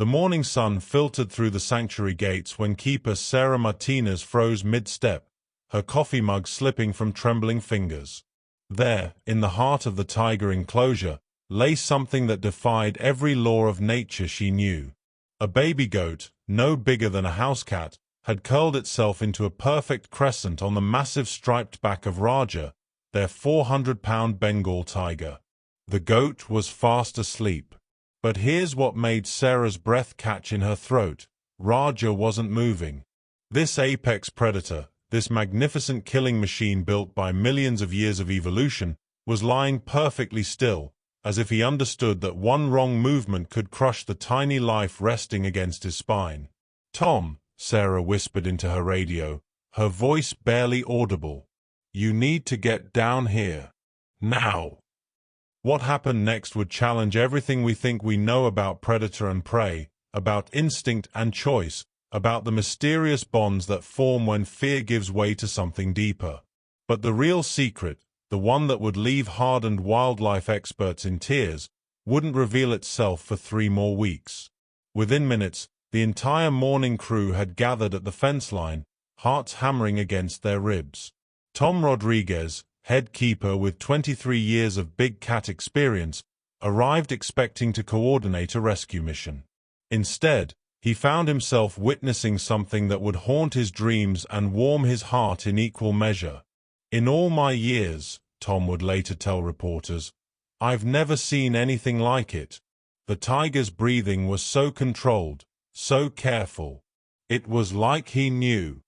The morning sun filtered through the sanctuary gates when keeper Sarah Martinez froze mid-step, her coffee mug slipping from trembling fingers. There, in the heart of the tiger enclosure, lay something that defied every law of nature she knew. A baby goat, no bigger than a house cat, had curled itself into a perfect crescent on the massive striped back of Raja, their 400-pound Bengal tiger. The goat was fast asleep. But here's what made Sarah's breath catch in her throat. Raja wasn't moving. This apex predator, this magnificent killing machine built by millions of years of evolution, was lying perfectly still, as if he understood that one wrong movement could crush the tiny life resting against his spine. "Tom," Sarah whispered into her radio, her voice barely audible. "You need to get down here. Now." What happened next would challenge everything we think we know about predator and prey, about instinct and choice, about the mysterious bonds that form when fear gives way to something deeper. But the real secret, the one that would leave hardened wildlife experts in tears, wouldn't reveal itself for 3 more weeks. Within minutes, the entire morning crew had gathered at the fence line, hearts hammering against their ribs. Tom Rodriguez, head keeper with 23 years of big cat experience, arrived expecting to coordinate a rescue mission. Instead, he found himself witnessing something that would haunt his dreams and warm his heart in equal measure. "In all my years," Tom would later tell reporters, "I've never seen anything like it. The tiger's breathing was so controlled, so careful. It was like he knew."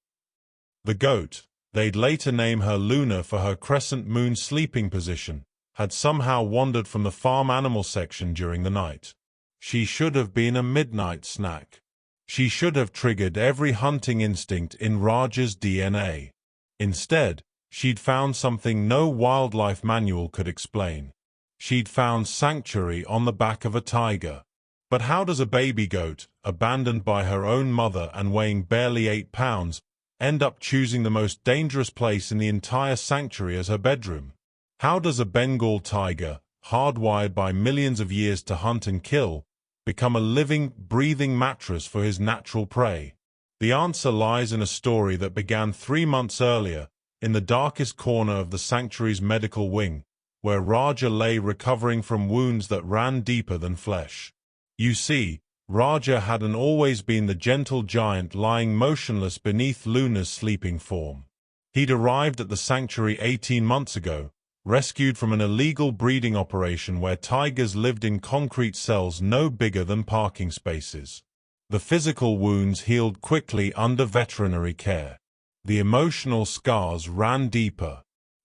The goat, they'd later name her Luna for her crescent moon sleeping position, had somehow wandered from the farm animal section during the night. She should have been a midnight snack. She should have triggered every hunting instinct in Raja's DNA. Instead, she'd found something no wildlife manual could explain. She'd found sanctuary on the back of a tiger. But how does a baby goat, abandoned by her own mother and weighing barely 8 pounds, end up choosing the most dangerous place in the entire sanctuary as her bedroom? How does a Bengal tiger, hardwired by millions of years to hunt and kill, become a living, breathing mattress for his natural prey? The answer lies in a story that began 3 months earlier, in the darkest corner of the sanctuary's medical wing, where Raja lay recovering from wounds that ran deeper than flesh. You see, Raja hadn't always been the gentle giant lying motionless beneath Luna's sleeping form. He'd arrived at the sanctuary 18 months ago, rescued from an illegal breeding operation where tigers lived in concrete cells no bigger than parking spaces. The physical wounds healed quickly under veterinary care. The emotional scars ran deeper.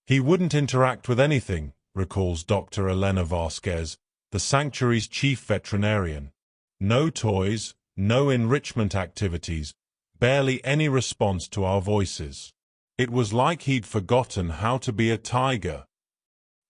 He wouldn't interact with anything, recalls Dr. Elena Vasquez, the sanctuary's chief veterinarian. No toys, no enrichment activities, barely any response to our voices. It was like he'd forgotten how to be a tiger.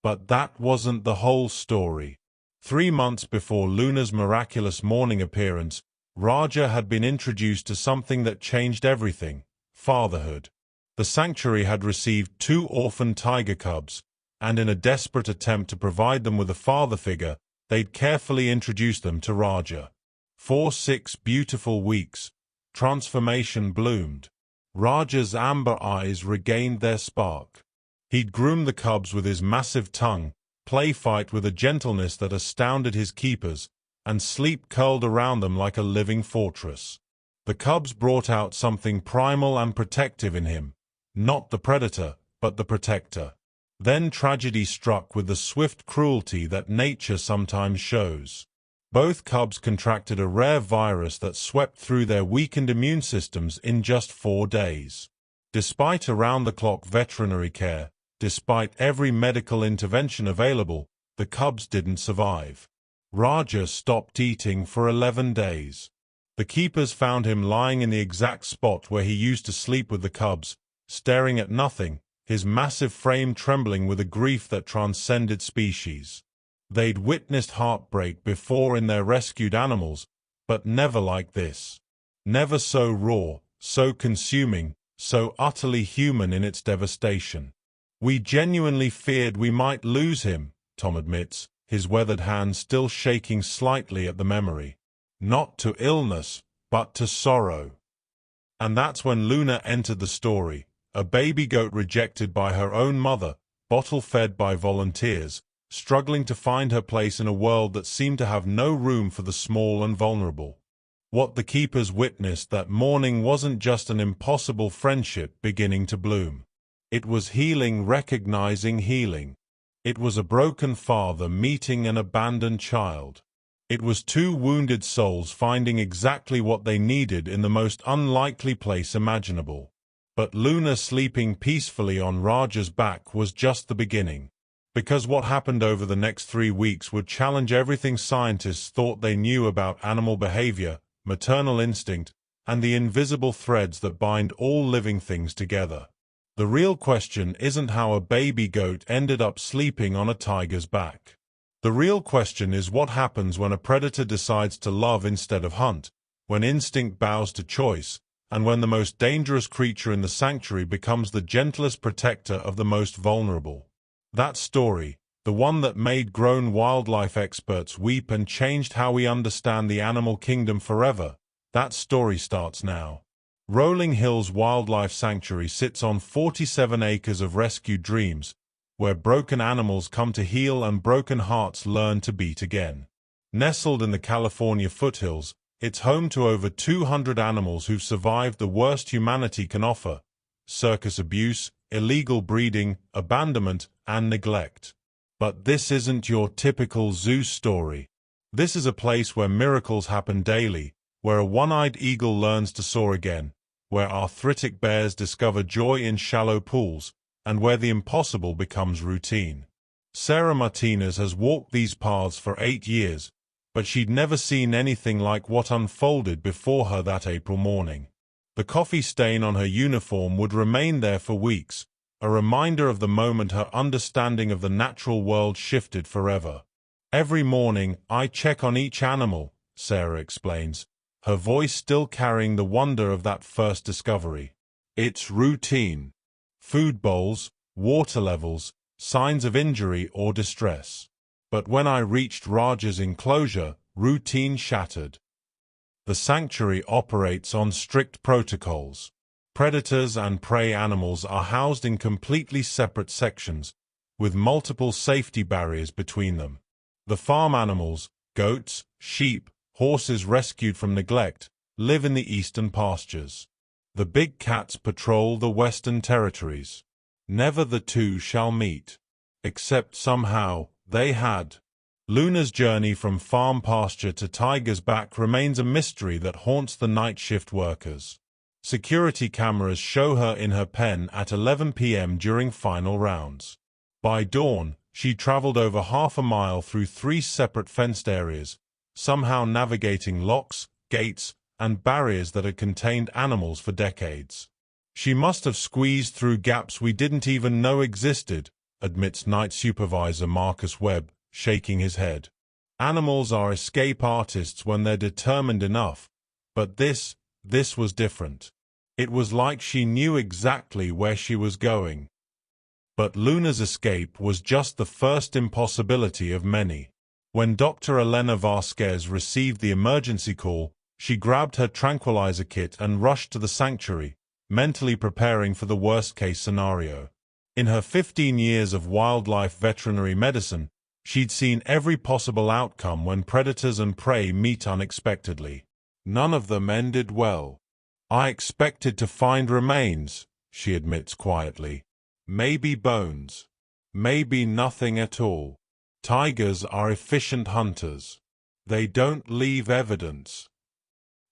But that wasn't the whole story. 3 months before Luna's miraculous morning appearance, Raja had been introduced to something that changed everything: fatherhood. The sanctuary had received 2 orphan tiger cubs, and in a desperate attempt to provide them with a father figure, they'd carefully introduced them to Raja. For 6 beautiful weeks, transformation bloomed. Raja's amber eyes regained their spark. He'd groom the cubs with his massive tongue, play fight with a gentleness that astounded his keepers, and sleep curled around them like a living fortress. The cubs brought out something primal and protective in him, not the predator, but the protector. Then tragedy struck with the swift cruelty that nature sometimes shows. Both cubs contracted a rare virus that swept through their weakened immune systems in just 4 days. Despite around-the-clock veterinary care, despite every medical intervention available, the cubs didn't survive. Raja stopped eating for 11 days. The keepers found him lying in the exact spot where he used to sleep with the cubs, staring at nothing, his massive frame trembling with a grief that transcended species. They'd witnessed heartbreak before in their rescued animals, but never like this. Never so raw, so consuming, so utterly human in its devastation. "We genuinely feared we might lose him," Tom admits, his weathered hand still shaking slightly at the memory. not to illness, but to sorrow. And that's when Luna entered the story, a baby goat rejected by her own mother, bottle-fed by volunteers, struggling to find her place in a world that seemed to have no room for the small and vulnerable. What the keepers witnessed that morning wasn't just an impossible friendship beginning to bloom. It was healing recognizing healing. It was a broken father meeting an abandoned child. It was two wounded souls finding exactly what they needed in the most unlikely place imaginable. But Luna sleeping peacefully on Raja's back was just the beginning. Because what happened over the next 3 weeks would challenge everything scientists thought they knew about animal behavior, maternal instinct, and the invisible threads that bind all living things together. The real question isn't how a baby goat ended up sleeping on a tiger's back. The real question is what happens when a predator decides to love instead of hunt, when instinct bows to choice, and when the most dangerous creature in the sanctuary becomes the gentlest protector of the most vulnerable. That story, the one that made grown wildlife experts weep and changed how we understand the animal kingdom forever, that story starts now. Rolling Hills Wildlife Sanctuary sits on 47 acres of rescued dreams, where broken animals come to heal and broken hearts learn to beat again. Nestled in the California foothills, it's home to over 200 animals who've survived the worst humanity can offer: circus abuse, illegal breeding, abandonment, and neglect. But this isn't your typical zoo story. This is a place where miracles happen daily, where a one-eyed eagle learns to soar again, where arthritic bears discover joy in shallow pools, and where the impossible becomes routine. Sarah Martinez has walked these paths for 8 years, but she'd never seen anything like what unfolded before her that April morning. The coffee stain on her uniform would remain there for weeks, a reminder of the moment her understanding of the natural world shifted forever. Every morning, I check on each animal, Sarah explains, her voice still carrying the wonder of that first discovery. It's routine. Food bowls, water levels, signs of injury or distress. But when I reached Raja's enclosure, routine shattered. The sanctuary operates on strict protocols. Predators and prey animals are housed in completely separate sections, with multiple safety barriers between them. The farm animals, goats, sheep, horses rescued from neglect, live in the eastern pastures. The big cats patrol the western territories. Never the two shall meet. Except somehow, they had. Luna's journey from farm pasture to tiger's back remains a mystery that haunts the night shift workers. Security cameras show her in her pen at 11 p.m. during final rounds. By dawn, she traveled over half a mile through 3 separate fenced areas, somehow navigating locks, gates, and barriers that had contained animals for decades. She must have squeezed through gaps we didn't even know existed, admits night supervisor Marcus Webb, shaking his head. Animals are escape artists when they're determined enough, but this was different. It was like she knew exactly where she was going. But Luna's escape was just the first impossibility of many. When Dr. Elena Vasquez received the emergency call, she grabbed her tranquilizer kit and rushed to the sanctuary, mentally preparing for the worst-case scenario. In her 15 years of wildlife veterinary medicine, she'd seen every possible outcome when predators and prey meet unexpectedly. None of them ended well. I expected to find remains, she admits quietly. Maybe bones. Maybe nothing at all. Tigers are efficient hunters. They don't leave evidence.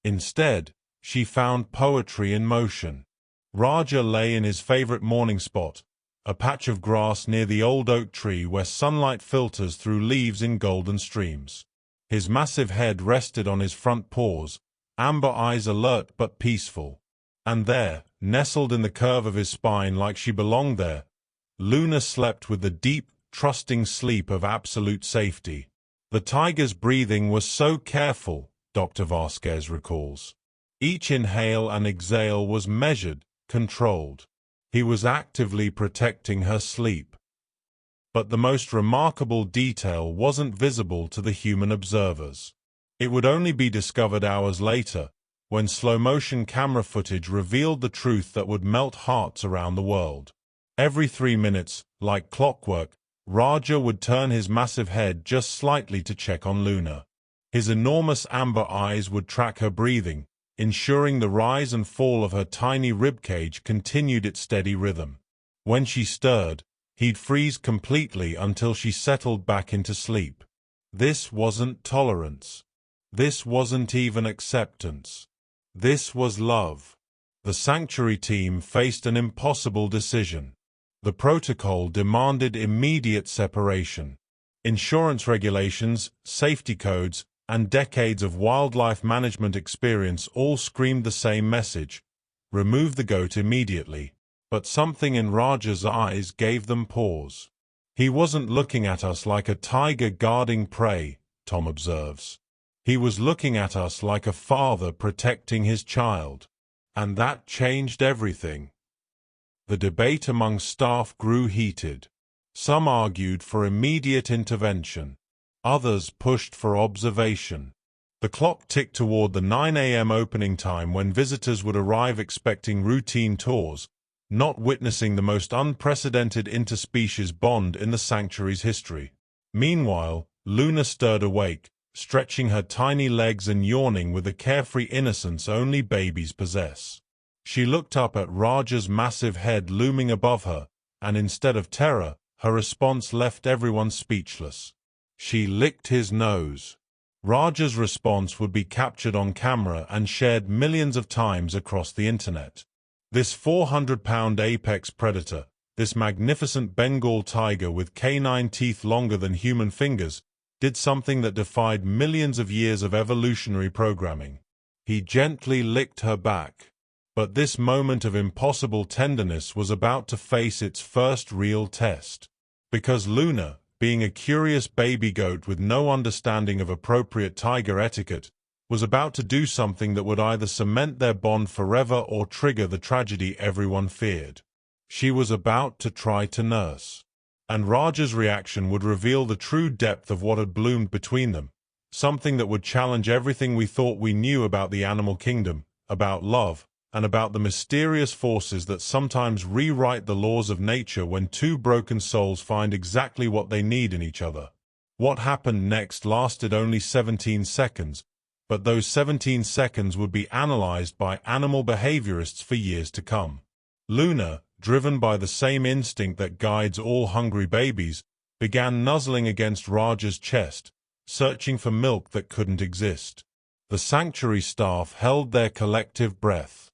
Instead, she found poetry in motion. Raja lay in his favorite morning spot, a patch of grass near the old oak tree where sunlight filters through leaves in golden streams. His massive head rested on his front paws, amber eyes alert but peaceful. And there, nestled in the curve of his spine like she belonged there, Luna slept with the deep, trusting sleep of absolute safety. The tiger's breathing was so careful, Dr. Vasquez recalls. Each inhale and exhale was measured, controlled. He was actively protecting her sleep. But the most remarkable detail wasn't visible to the human observers. It would only be discovered hours later, when slow-motion camera footage revealed the truth that would melt hearts around the world. Every 3 minutes, like clockwork, Raja would turn his massive head just slightly to check on Luna. His enormous amber eyes would track her breathing, ensuring the rise and fall of her tiny ribcage continued its steady rhythm. When she stirred, he'd freeze completely until she settled back into sleep. This wasn't tolerance. This wasn't even acceptance. This was love. The sanctuary team faced an impossible decision. The protocol demanded immediate separation. Insurance regulations, safety codes, and decades of wildlife management experience all screamed the same message: remove the goat immediately. But something in Raja's eyes gave them pause. He wasn't looking at us like a tiger guarding prey, Tom observes. He was looking at us like a father protecting his child. And that changed everything. The debate among staff grew heated. Some argued for immediate intervention. Others pushed for observation. The clock ticked toward the 9 a.m. opening time when visitors would arrive expecting routine tours, not witnessing the most unprecedented interspecies bond in the sanctuary's history. Meanwhile, Luna stirred awake, stretching her tiny legs and yawning with the carefree innocence only babies possess. She looked up at Raja's massive head looming above her, and instead of terror, her response left everyone speechless. She licked his nose. Raja's response would be captured on camera and shared millions of times across the internet. This 400-pound apex predator, this magnificent Bengal tiger with canine teeth longer than human fingers, did something that defied millions of years of evolutionary programming. He gently licked her back. But this moment of impossible tenderness was about to face its first real test. Because Luna, being a curious baby goat with no understanding of appropriate tiger etiquette, was about to do something that would either cement their bond forever or trigger the tragedy everyone feared. She was about to try to nurse. And Raja's reaction would reveal the true depth of what had bloomed between them, something that would challenge everything we thought we knew about the animal kingdom, about love, and about the mysterious forces that sometimes rewrite the laws of nature when two broken souls find exactly what they need in each other. What happened next lasted only 17 seconds, but those 17 seconds would be analyzed by animal behaviorists for years to come. Luna, driven by the same instinct that guides all hungry babies, began nuzzling against Raja's chest, searching for milk that couldn't exist. The sanctuary staff held their collective breath.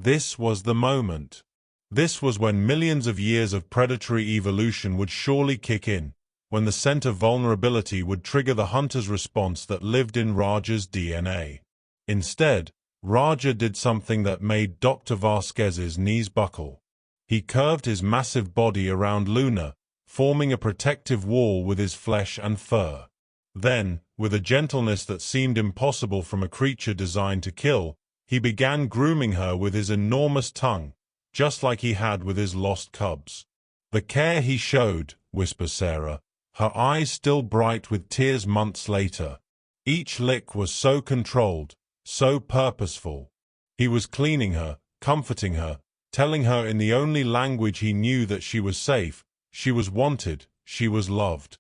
This was the moment. This was when millions of years of predatory evolution would surely kick in, when the scent of vulnerability would trigger the hunter's response that lived in Raja's DNA. Instead, Raja did something that made Dr. Vasquez's knees buckle. He curved his massive body around Luna, forming a protective wall with his flesh and fur. Then, with a gentleness that seemed impossible from a creature designed to kill, he began grooming her with his enormous tongue, just like he had with his lost cubs. The care he showed, whispers Sarah, her eyes still bright with tears months later. Each lick was so controlled, so purposeful. He was cleaning her, comforting her, telling her in the only language he knew that she was safe, she was wanted, she was loved.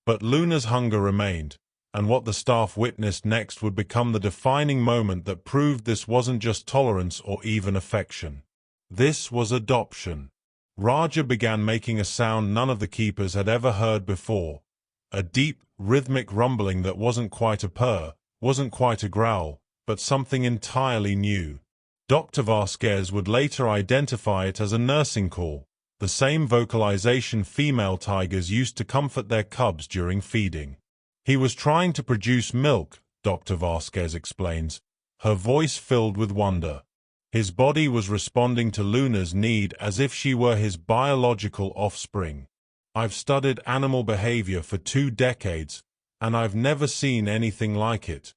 But Luna's hunger remained, and what the staff witnessed next would become the defining moment that proved this wasn't just tolerance or even affection. This was adoption. Raja began making a sound none of the keepers had ever heard before, a deep, rhythmic rumbling that wasn't quite a purr, wasn't quite a growl, but something entirely new. Dr. Vasquez would later identify it as a nursing call, the same vocalization female tigers used to comfort their cubs during feeding. He was trying to produce milk, Dr. Vasquez explains, her voice filled with wonder. His body was responding to Luna's need as if she were his biological offspring. I've studied animal behavior for 2 decades, and I've never seen anything like it.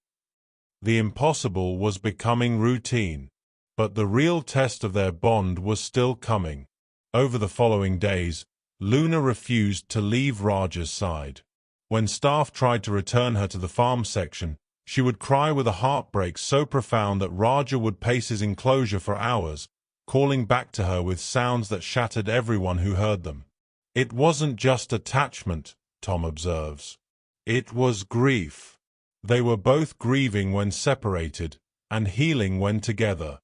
The impossible was becoming routine. But the real test of their bond was still coming. Over the following days, Luna refused to leave Raja's side. When staff tried to return her to the farm section, She would cry with a heartbreak so profound that Raja would pace his enclosure for hours, calling back to her with sounds that shattered everyone who heard them. It wasn't just attachment, Tom observes. It was grief. They were both grieving when separated, and healing when together.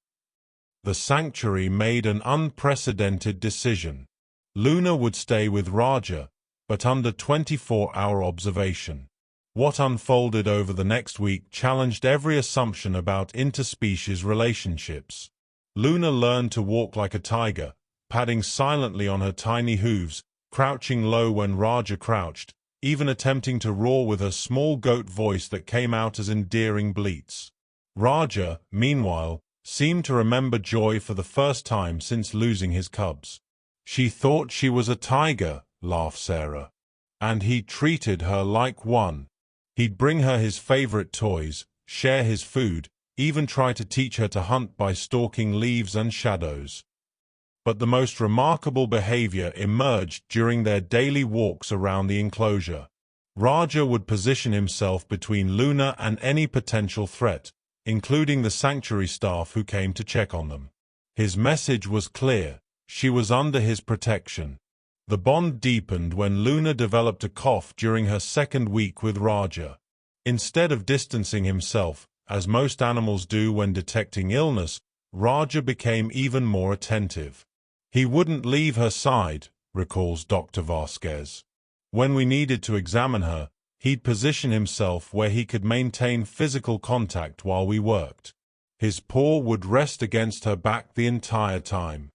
The sanctuary made an unprecedented decision. Luna would stay with Raja, but under 24-hour observation. What unfolded over the next week challenged every assumption about interspecies relationships. Luna learned to walk like a tiger, padding silently on her tiny hooves, crouching low when Raja crouched, even attempting to roar with her small goat voice that came out as endearing bleats. Raja, meanwhile, seemed to remember joy for the first time since losing his cubs. She thought she was a tiger, laughed Sarah. And he treated her like one. He'd bring her his favorite toys, share his food, even try to teach her to hunt by stalking leaves and shadows. But the most remarkable behavior emerged during their daily walks around the enclosure. Raja would position himself between Luna and any potential threat, including the sanctuary staff who came to check on them. His message was clear: she was under his protection. The bond deepened when Luna developed a cough during her second week with Raja. Instead of distancing himself, as most animals do when detecting illness, Raja became even more attentive. He wouldn't leave her side, recalls Dr. Vasquez. When we needed to examine her, he'd position himself where he could maintain physical contact while we worked. His paw would rest against her back the entire time.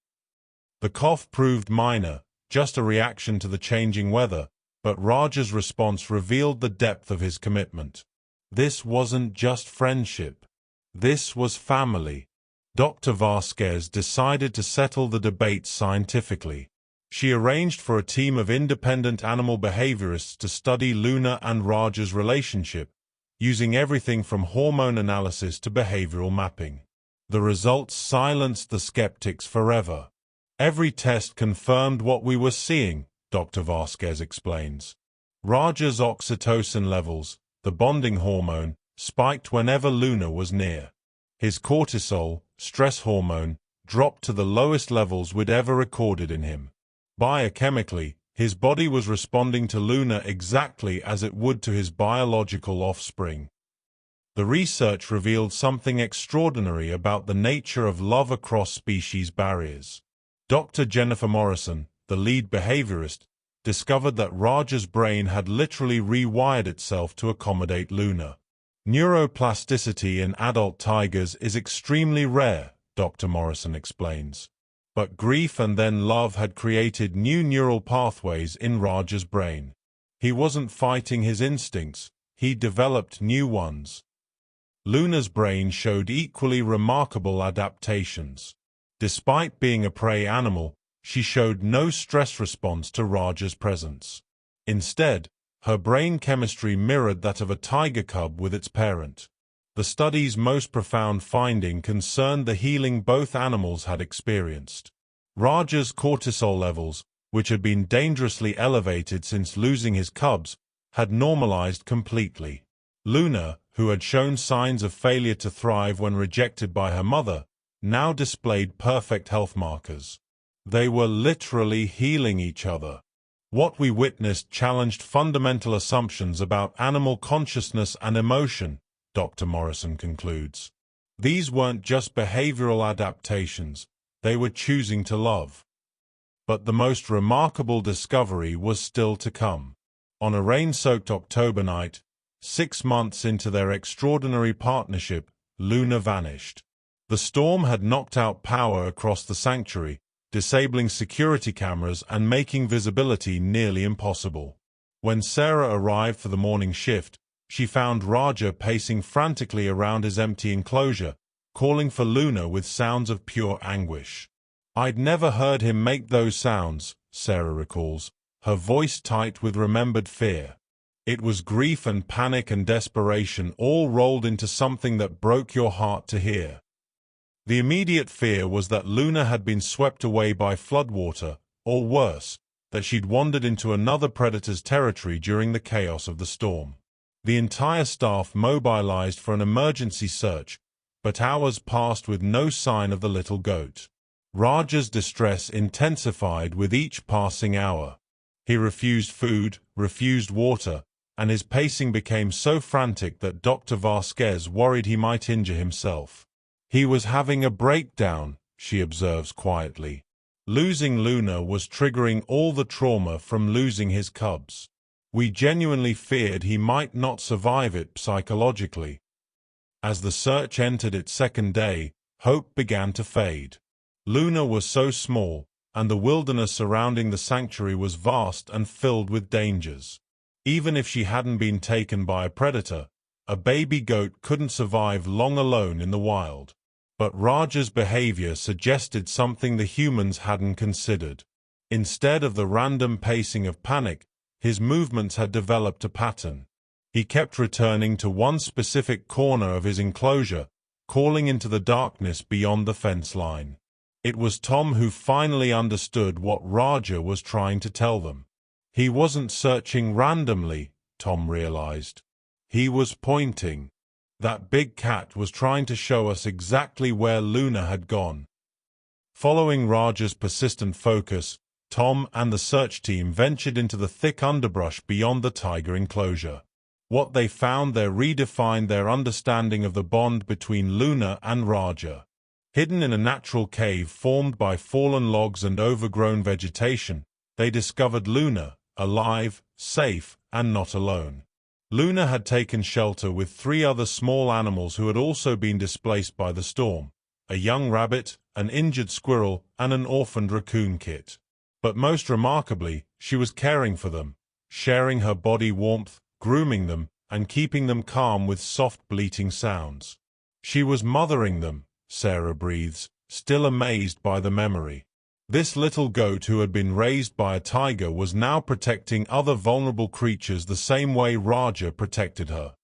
The cough proved minor, just a reaction to the changing weather, but Raja's response revealed the depth of his commitment. This wasn't just friendship. This was family. Dr. Vasquez decided to settle the debate scientifically. She arranged for a team of independent animal behaviorists to study Luna and Raja's relationship, using everything from hormone analysis to behavioral mapping. The results silenced the skeptics forever. Every test confirmed what we were seeing, Dr. Vasquez explains. Raja's oxytocin levels, the bonding hormone, spiked whenever Luna was near. His cortisol, stress hormone, dropped to the lowest levels we'd ever recorded in him. Biochemically, his body was responding to Luna exactly as it would to his biological offspring. The research revealed something extraordinary about the nature of love across species barriers. Dr. Jennifer Morrison, the lead behaviorist, discovered that Raja's brain had literally rewired itself to accommodate Luna. Neuroplasticity in adult tigers is extremely rare, Dr. Morrison explains. But grief and then love had created new neural pathways in Raja's brain. He wasn't fighting his instincts, he developed new ones. Luna's brain showed equally remarkable adaptations. Despite being a prey animal, she showed no stress response to Raja's presence. Instead, her brain chemistry mirrored that of a tiger cub with its parent. The study's most profound finding concerned the healing both animals had experienced. Raja's cortisol levels, which had been dangerously elevated since losing his cubs, had normalized completely. Luna, who had shown signs of failure to thrive when rejected by her mother, now displayed perfect health markers. They were literally healing each other. What we witnessed challenged fundamental assumptions about animal consciousness and emotion, Dr. Morrison concludes. These weren't just behavioral adaptations, they were choosing to love. But the most remarkable discovery was still to come. On a rain-soaked October night, 6 months into their extraordinary partnership, Luna vanished. The storm had knocked out power across the sanctuary, disabling security cameras and making visibility nearly impossible. When Sarah arrived for the morning shift, she found Raja pacing frantically around his empty enclosure, calling for Luna with sounds of pure anguish. "I'd never heard him make those sounds," Sarah recalls, her voice tight with remembered fear. It was grief and panic and desperation all rolled into something that broke your heart to hear. The immediate fear was that Luna had been swept away by floodwater, or worse, that she'd wandered into another predator's territory during the chaos of the storm. The entire staff mobilized for an emergency search, but hours passed with no sign of the little goat. Raja's distress intensified with each passing hour. He refused food, refused water, and his pacing became so frantic that Dr. Vasquez worried he might injure himself. "He was having a breakdown," she observes quietly. Losing Luna was triggering all the trauma from losing his cubs. "We genuinely feared he might not survive it psychologically." As the search entered its second day, hope began to fade. Luna was so small, and the wilderness surrounding the sanctuary was vast and filled with dangers. Even if she hadn't been taken by a predator, a baby goat couldn't survive long alone in the wild. But Raja's behavior suggested something the humans hadn't considered. Instead of the random pacing of panic, his movements had developed a pattern. He kept returning to one specific corner of his enclosure, calling into the darkness beyond the fence line. It was Tom who finally understood what Raja was trying to tell them. He wasn't searching randomly, Tom realized. He was pointing. That big cat was trying to show us exactly where Luna had gone. Following Raja's persistent focus, Tom and the search team ventured into the thick underbrush beyond the tiger enclosure. What they found there redefined their understanding of the bond between Luna and Raja. Hidden in a natural cave formed by fallen logs and overgrown vegetation, they discovered Luna, alive, safe, and not alone. Luna had taken shelter with 3 other small animals who had also been displaced by the storm: a young rabbit, an injured squirrel, and an orphaned raccoon kit. But most remarkably, she was caring for them, sharing her body warmth, grooming them, and keeping them calm with soft bleating sounds. She was mothering them, Sarah breathes, still amazed by the memory. This little goat who had been raised by a tiger was now protecting other vulnerable creatures the same way Raja protected her.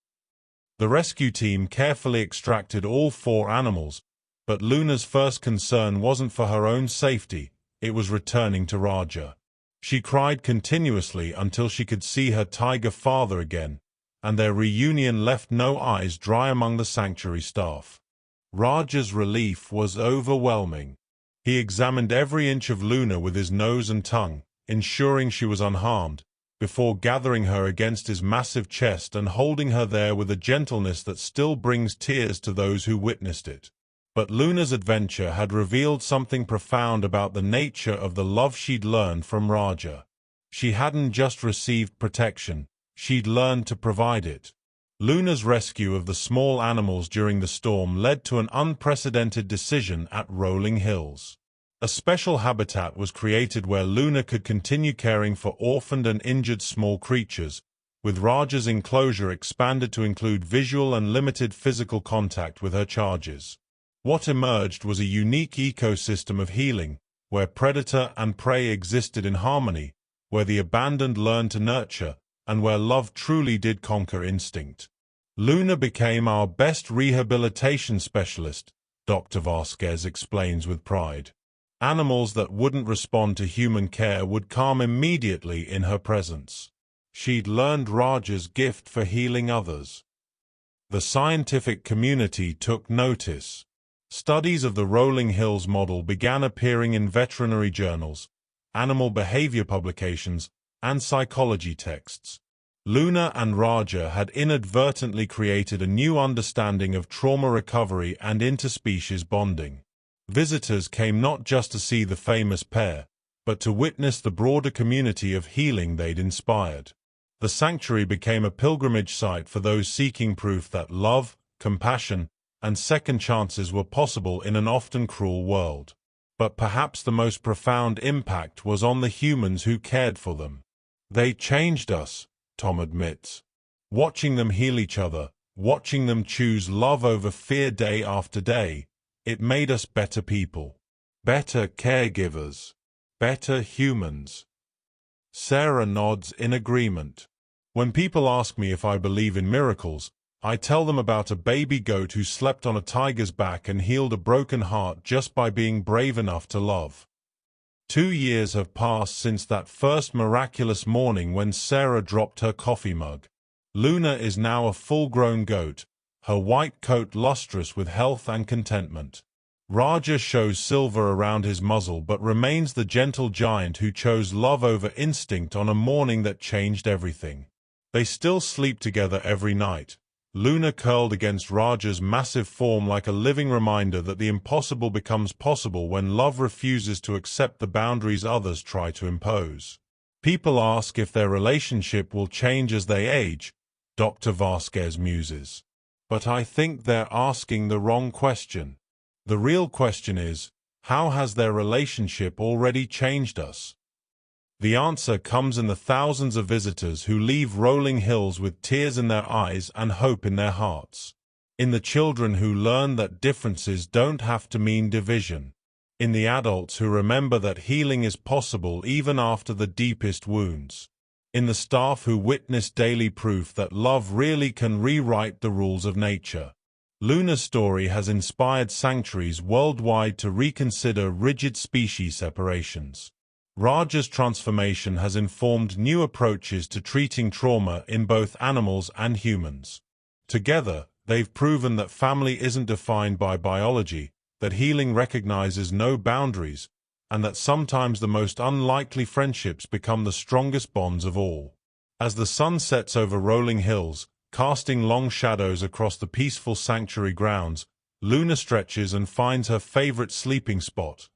The rescue team carefully extracted all 4 animals, but Luna's first concern wasn't for her own safety, it was returning to Raja. She cried continuously until she could see her tiger father again, and their reunion left no eyes dry among the sanctuary staff. Raja's relief was overwhelming. He examined every inch of Luna with his nose and tongue, ensuring she was unharmed, before gathering her against his massive chest and holding her there with a gentleness that still brings tears to those who witnessed it. But Luna's adventure had revealed something profound about the nature of the love she'd learned from Raja. She hadn't just received protection, she'd learned to provide it. Luna's rescue of the small animals during the storm led to an unprecedented decision at Rolling Hills. A special habitat was created where Luna could continue caring for orphaned and injured small creatures, with Raja's enclosure expanded to include visual and limited physical contact with her charges. What emerged was a unique ecosystem of healing, where predator and prey existed in harmony, where the abandoned learned to nurture, and where love truly did conquer instinct. Luna became our best rehabilitation specialist, Dr. Vasquez explains with pride. Animals that wouldn't respond to human care would calm immediately in her presence. She'd learned Raja's gift for healing others. The scientific community took notice. Studies of the Rolling Hills model began appearing in veterinary journals, animal behavior publications, and psychology texts. Luna and Raja had inadvertently created a new understanding of trauma recovery and interspecies bonding. Visitors came not just to see the famous pair, but to witness the broader community of healing they'd inspired. The sanctuary became a pilgrimage site for those seeking proof that love, compassion, and second chances were possible in an often cruel world. But perhaps the most profound impact was on the humans who cared for them. They changed us, Tom admits. Watching them heal each other, watching them choose love over fear day after day, it made us better people, better caregivers, better humans. Sarah nods in agreement. When people ask me if I believe in miracles, I tell them about a baby goat who slept on a tiger's back and healed a broken heart just by being brave enough to love. 2 years have passed since that first miraculous morning when Sarah dropped her coffee mug. Luna is now a full-grown goat, her white coat lustrous with health and contentment. Raja shows silver around his muzzle but remains the gentle giant who chose love over instinct on a morning that changed everything. They still sleep together every night, Luna curled against Raja's massive form like a living reminder that the impossible becomes possible when love refuses to accept the boundaries others try to impose. People ask if their relationship will change as they age, Dr. Vasquez muses. But I think they're asking the wrong question. The real question is, how has their relationship already changed us? The answer comes in the thousands of visitors who leave rolling hills with tears in their eyes and hope in their hearts. In the children who learn that differences don't have to mean division. In the adults who remember that healing is possible even after the deepest wounds. In the staff who witness daily proof that love really can rewrite the rules of nature. Luna's story has inspired sanctuaries worldwide to reconsider rigid species separations. Raja's transformation has informed new approaches to treating trauma in both animals and humans. Together, they've proven that family isn't defined by biology, that healing recognizes no boundaries, and that sometimes the most unlikely friendships become the strongest bonds of all. As the sun sets over rolling hills, casting long shadows across the peaceful sanctuary grounds, Luna stretches and finds her favorite sleeping spot.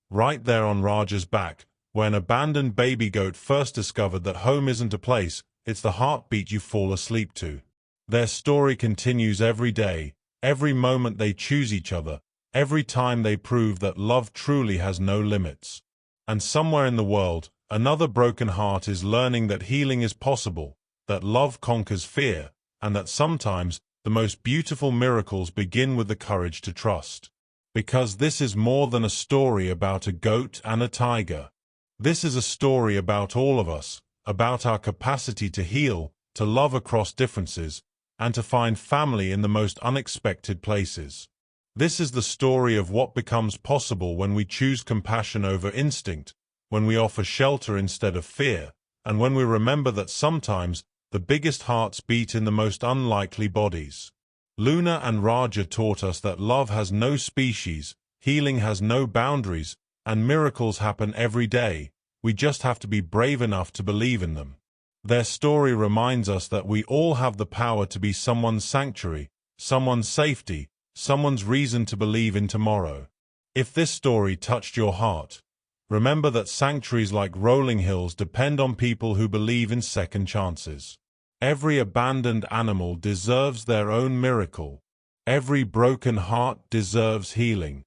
Right there on Raja's back, where an abandoned baby goat first discovered that home isn't a place, it's the heartbeat you fall asleep to. Their story continues every day, every moment they choose each other, every time they prove that love truly has no limits. And somewhere in the world, another broken heart is learning that healing is possible, that love conquers fear, and that sometimes the most beautiful miracles begin with the courage to trust. Because this is more than a story about a goat and a tiger. This is a story about all of us, about our capacity to heal, to love across differences, and to find family in the most unexpected places. This is the story of what becomes possible when we choose compassion over instinct, when we offer shelter instead of fear, and when we remember that sometimes the biggest hearts beat in the most unlikely bodies. Luna and Raja taught us that love has no species, healing has no boundaries, and miracles happen every day. We just have to be brave enough to believe in them. Their story reminds us that we all have the power to be someone's sanctuary, someone's safety, someone's reason to believe in tomorrow. If this story touched your heart, remember that sanctuaries like rolling hills depend on people who believe in second chances. Every abandoned animal deserves their own miracle. Every broken heart deserves healing.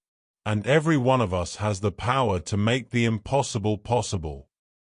And every one of us has the power to make the impossible possible.